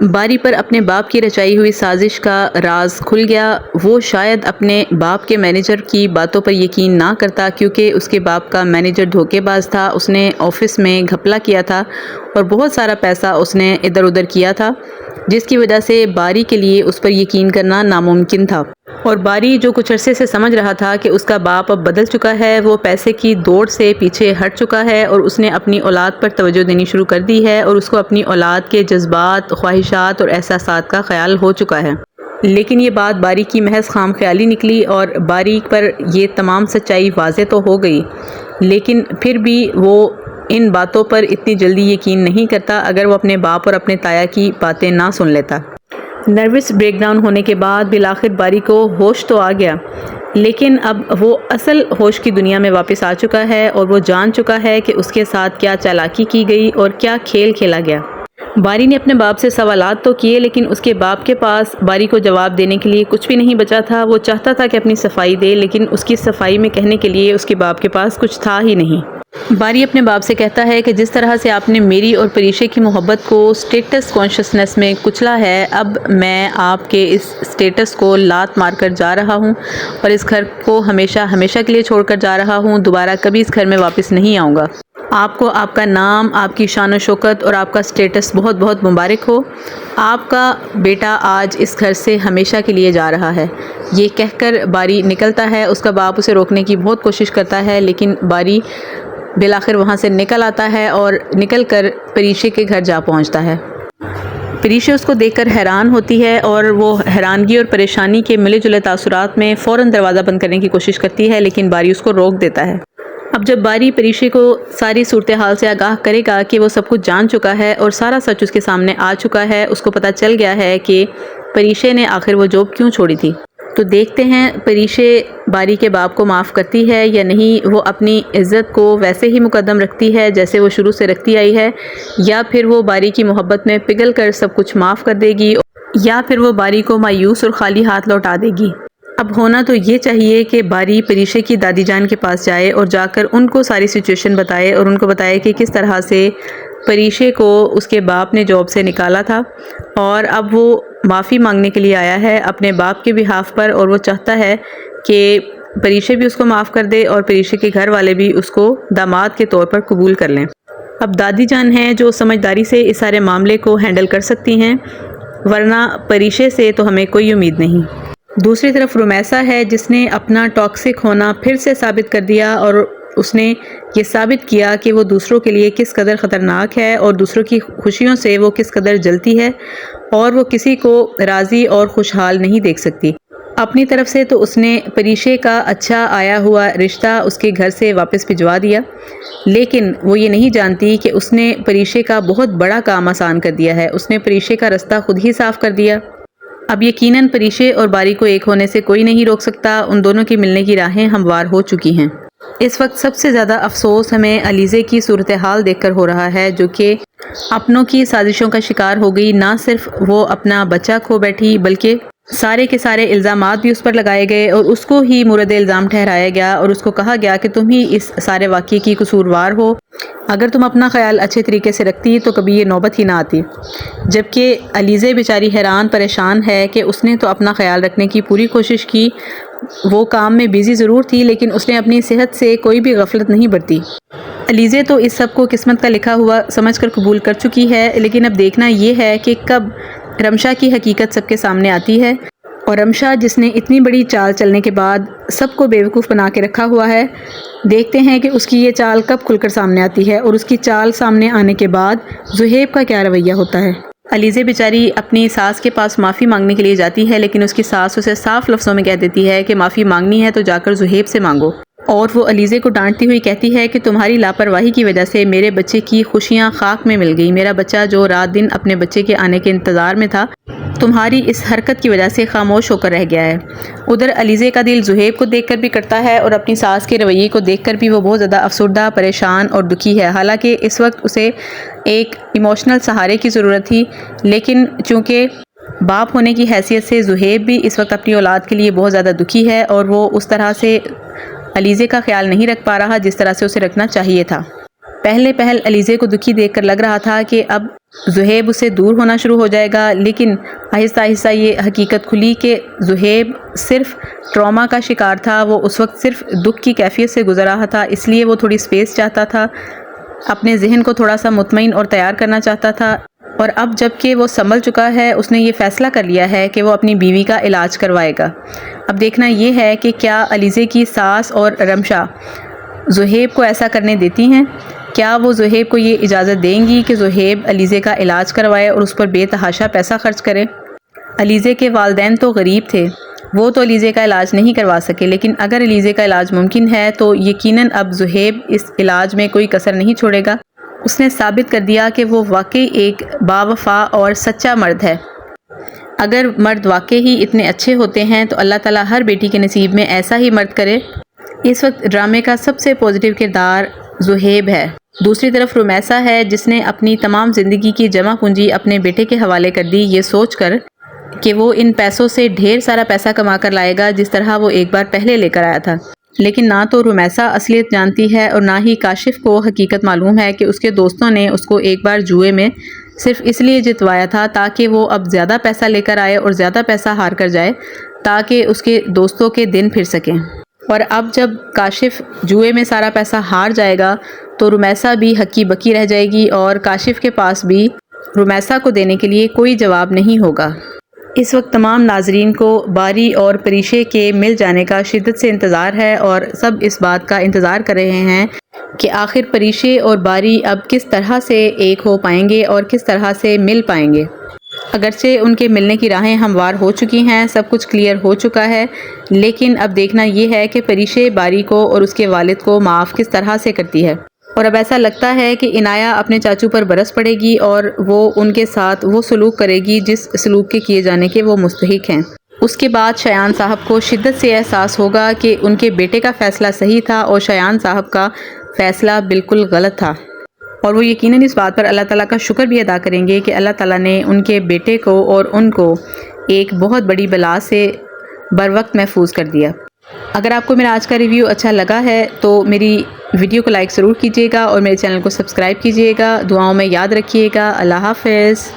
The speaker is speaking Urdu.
باری پر اپنے باپ کی رچائی ہوئی سازش کا راز کھل گیا۔ وہ شاید اپنے باپ کے مینیجر کی باتوں پر یقین نہ کرتا، کیونکہ اس کے باپ کا مینیجر دھوکے باز تھا۔ اس نے آفس میں گھپلا کیا تھا اور بہت سارا پیسہ اس نے ادھر ادھر کیا تھا، جس کی وجہ سے باری کے لیے اس پر یقین کرنا ناممکن تھا۔ اور باری جو کچھ عرصے سے سمجھ رہا تھا کہ اس کا باپ اب بدل چکا ہے، وہ پیسے کی دوڑ سے پیچھے ہٹ چکا ہے اور اس نے اپنی اولاد پر توجہ دینی شروع کر دی ہے، اور اس کو اپنی اولاد کے جذبات، خواہشات اور احساسات کا خیال ہو چکا ہے۔ لیکن یہ بات باری کی محض خام خیالی نکلی، اور باری پر یہ تمام سچائی واضح تو ہو گئی، لیکن پھر بھی وہ ان باتوں پر اتنی جلدی یقین نہیں کرتا اگر وہ اپنے باپ اور اپنے تایا کی باتیں نہ سن لیتا۔ نروس بریک ڈاؤن ہونے کے بعد بالآخر باری کو ہوش تو آ گیا، لیکن اب وہ اصل ہوش کی دنیا میں واپس آ چکا ہے، اور وہ جان چکا ہے کہ اس کے ساتھ کیا چالاکی کی گئی اور کیا کھیل کھیلا گیا۔ باری نے اپنے باپ سے سوالات تو کیے، لیکن اس کے باپ کے پاس باری کو جواب دینے کے لیے کچھ بھی نہیں بچا تھا۔ وہ چاہتا تھا کہ اپنی صفائی دے، لیکن اس کی صفائی میں کہنے کے لیے اس کے باپ کے پاس کچھ تھا ہی نہیں۔ باری اپنے باپ سے کہتا ہے کہ جس طرح سے آپ نے میری اور پریشے کی محبت کو سٹیٹس کانشسنس میں کچلا ہے، اب میں آپ کے اس سٹیٹس کو لات مار کر جا رہا ہوں اور اس گھر کو ہمیشہ ہمیشہ کے لیے چھوڑ کر جا رہا ہوں۔ دوبارہ کبھی اس گھر میں واپس نہیں آؤں گا۔ آپ کو آپ کا نام، آپ کی شان و شوکت اور آپ کا سٹیٹس بہت بہت مبارک ہو۔ آپ کا بیٹا آج اس گھر سے ہمیشہ کے لیے جا رہا ہے۔ یہ کہہ کر باری نکلتا ہے۔ اس کا باپ اسے روکنے کی بہت کوشش کرتا ہے، لیکن باری بالآخر وہاں سے نکل آتا ہے اور نکل کر پریشے کے گھر جا پہنچتا ہے۔ پریشے اس کو دیکھ کر حیران ہوتی ہے، اور وہ حیرانگی اور پریشانی کے ملے جلے تاثرات میں فوراً دروازہ بند کرنے کی کوشش کرتی ہے، لیکن باری اس کو روک دیتا ہے۔ اب جب باری پریشے کو ساری صورتحال سے آگاہ کرے گا کہ وہ سب کچھ جان چکا ہے اور سارا سچ اس کے سامنے آ چکا ہے، اس کو پتہ چل گیا ہے کہ پریشے نے آخر وہ جاب کیوں چھوڑی تھی۔ تو دیکھتے ہیں پریشے باری کے باپ کو معاف کرتی ہے یا نہیں۔ وہ اپنی عزت کو ویسے ہی مقدم رکھتی ہے جیسے وہ شروع سے رکھتی آئی ہے، یا پھر وہ باری کی محبت میں پگھل کر سب کچھ معاف کر دے گی، یا پھر وہ باری کو مایوس اور خالی ہاتھ لوٹا دے گی۔ اب ہونا تو یہ چاہیے کہ باری پریشے کی دادی جان کے پاس جائے اور جا کر ان کو ساری سچویشن بتائے، اور ان کو بتائے کہ کس طرح سے پریشے کو اس کے باپ نے جاب سے نکالا تھا، اور اب وہ معافی مانگنے کے لیے آیا ہے اپنے باپ کے بہاف پر، اور وہ چاہتا ہے کہ پریشے بھی اس کو معاف کر دے اور پریشے کے گھر والے بھی اس کو داماد کے طور پر قبول کر لیں۔ اب دادی جان ہیں جو سمجھداری سے اس سارے معاملے کو ہینڈل کر سکتی ہیں، ورنہ پریشے سے تو ہمیں کوئی امید نہیں۔ دوسری طرف رومیسا ہے جس نے اپنا ٹاکسک ہونا پھر سے ثابت کر دیا، اور اس نے یہ ثابت کیا کہ وہ دوسروں کے لیے کس قدر خطرناک ہے اور دوسروں کی خوشیوں سے وہ کس قدر جلتی ہے، اور وہ کسی کو راضی اور خوشحال نہیں دیکھ سکتی۔ اپنی طرف سے تو اس نے پریشے کا اچھا آیا ہوا رشتہ اس کے گھر سے واپس بھجوا دیا، لیکن وہ یہ نہیں جانتی کہ اس نے پریشے کا بہت بڑا کام آسان کر دیا ہے۔ اس نے پریشے کا رستہ خود ہی صاف کر دیا۔ اب یقیناً پریشے اور باری کو ایک ہونے سے کوئی نہیں روک سکتا۔ ان دونوں کی ملنے کی راہیں ہموار ہو چکی ہیں۔ اس وقت سب سے زیادہ افسوس ہمیں علیزے کی صورتحال دیکھ کر ہو رہا ہے، جو کہ اپنوں کی سازشوں کا شکار ہو گئی۔ نہ صرف وہ اپنا بچہ کھو بیٹھی، بلکہ سارے کے سارے الزامات بھی اس پر لگائے گئے اور اس کو ہی مورد الزام ٹھہرایا گیا، اور اس کو کہا گیا کہ تم ہی اس سارے واقعے کی قصوروار ہو۔ اگر تم اپنا خیال اچھے طریقے سے رکھتی تو کبھی یہ نوبت ہی نہ آتی۔ جبکہ علیزے بیچاری حیران پریشان ہے کہ اس نے تو اپنا خیال رکھنے کی پوری کوشش کی، وہ کام میں بیزی ضرور تھی، لیکن اس نے اپنی صحت سے کوئی بھی غفلت نہیں برتی۔ علیزے تو اس سب کو قسمت کا لکھا ہوا سمجھ کر قبول کر چکی ہے، لیکن اب دیکھنا یہ ہے کہ کب رمشا کی حقیقت سب کے سامنے آتی ہے، اور رمشا جس نے اتنی بڑی چال چلنے کے بعد سب کو بیوقوف بنا کے رکھا ہوا ہے، دیکھتے ہیں کہ اس کی یہ چال کب کھل کر سامنے آتی ہے، اور اس کی چال سامنے آنے کے بعد زہیب کا کیا رویہ ہوتا ہے۔ علیزے بیچاری اپنی ساس کے پاس معافی مانگنے کے لیے جاتی ہے، لیکن اس کی ساس اسے صاف لفظوں میں کہہ دیتی ہے کہ معافی مانگنی ہے تو جا کر زہیب سے مانگو، اور وہ علیزے کو ڈانٹتی ہوئی کہتی ہے کہ تمہاری لاپرواہی کی وجہ سے میرے بچے کی خوشیاں خاک میں مل گئی۔ میرا بچہ جو رات دن اپنے بچے کے آنے کے انتظار میں تھا، تمہاری اس حرکت کی وجہ سے خاموش ہو کر رہ گیا ہے۔ ادھر علیزے کا دل زہیب کو دیکھ کر بھی کرتا ہے، اور اپنی ساس کے رویے کو دیکھ کر بھی وہ بہت زیادہ افسردہ، پریشان اور دکھی ہے۔ حالانکہ اس وقت اسے ایک ایموشنل سہارے کی ضرورت تھی، لیکن چونکہ باپ ہونے کی حیثیت سے زہیب بھی اس وقت اپنی اولاد کے لیے بہت زیادہ دکھی ہے، اور وہ اس طرح سے علیزے کا خیال نہیں رکھ پا رہا جس طرح سے اسے رکھنا چاہیے تھا۔ پہلے پہل علیزے کو دکھی دیکھ کر لگ رہا تھا کہ اب زہیب اس سے دور ہونا شروع ہو جائے گا، لیکن آہستہ آہستہ یہ حقیقت کھلی کہ زہیب صرف ٹراما کا شکار تھا۔ وہ اس وقت صرف دکھ کی کیفیت سے گزر رہا تھا، اس لیے وہ تھوڑی سپیس چاہتا تھا، اپنے ذہن کو تھوڑا سا مطمئن اور تیار کرنا چاہتا تھا۔ اور اب جب کہ وہ سنبھل چکا ہے، اس نے یہ فیصلہ کر لیا ہے کہ وہ اپنی بیوی کا علاج کروائے گا۔ اب دیکھنا یہ ہے کہ کیا علیزے کی ساس اور رمشا زہیب کو ایسا کرنے دیتی ہیں؟ کیا وہ زہیب کو یہ اجازت دیں گی کہ زہیب علیزے کا علاج کروائے اور اس پر بے تحاشا پیسہ خرچ کرے؟ علیزے کے والدین تو غریب تھے، وہ تو علیزے کا علاج نہیں کروا سکے، لیکن اگر علیزے کا علاج ممکن ہے تو یقیناً اب زہیب اس علاج میں کوئی کسر نہیں چھوڑے گا۔ اس نے ثابت کر دیا کہ وہ واقعی ایک باوفا اور سچا مرد ہے۔ اگر مرد واقعی ہی اتنے اچھے ہوتے ہیں تو اللہ تعالیٰ ہر بیٹی کے نصیب میں ایسا ہی مرد کرے۔ اس وقت ڈرامے کا سب سے پازیٹیو کردار زہیب ہے۔ دوسری طرف رمیسہ ہے جس نے اپنی تمام زندگی کی جمع پونجی اپنے بیٹے کے حوالے کر دی، یہ سوچ کر کہ وہ ان پیسوں سے ڈھیر سارا پیسہ کما کر لائے گا جس طرح وہ ایک بار پہلے لے کر آیا تھا۔ لیکن نہ تو رمیسہ اصلیت جانتی ہے اور نہ ہی کاشف کو حقیقت معلوم ہے کہ اس کے دوستوں نے اس کو ایک بار جوئے میں صرف اس لیے جتوایا تھا تاکہ وہ اب زیادہ پیسہ لے کر آئے اور زیادہ پیسہ ہار کر جائے تاکہ اس کے دوستوں کے دن پھر سکیں۔ اور اب جب کاشف جوئے میں سارا پیسہ ہار جائے گا تو رمیسہ بھی ہکی بکی رہ جائے گی اور کاشف کے پاس بھی رمیسہ کو دینے کے لیے کوئی جواب نہیں ہوگا۔ اس وقت تمام ناظرین کو باری اور پریشے کے مل جانے کا شدت سے انتظار ہے اور سب اس بات کا انتظار کر رہے ہیں کہ آخر پریشے اور باری اب کس طرح سے ایک ہو پائیں گے اور کس طرح سے مل پائیں گے۔ اگرچہ ان کے ملنے کی راہیں ہموار ہو چکی ہیں، سب کچھ کلیئر ہو چکا ہے، لیکن اب دیکھنا یہ ہے کہ پریشے باری کو اور اس کے والد کو معاف کس طرح سے کرتی ہے۔ اور اب ایسا لگتا ہے کہ عنایہ اپنے چاچو پر برس پڑے گی اور وہ ان کے ساتھ وہ سلوک کرے گی جس سلوک کے کیے جانے کے وہ مستحق ہیں۔ اس کے بعد شایان صاحب کو شدت سے احساس ہوگا کہ ان کے بیٹے کا فیصلہ صحیح تھا اور شایان صاحب کا فیصلہ بالکل غلط تھا، اور وہ یقیناً اس بات پر اللہ تعالیٰ کا شکر بھی ادا کریں گے کہ اللہ تعالیٰ نے ان کے بیٹے کو اور ان کو ایک بہت بڑی بلا سے بروقت محفوظ کر دیا۔ اگر آپ کو میرا آج کا ریویو اچھا لگا ہے تو میری ویڈیو کو لائک ضرور کیجیے گا اور میرے چینل کو سبسکرائب کیجیے گا۔ دعاؤں میں یاد رکھیے گا۔ اللہ حافظ۔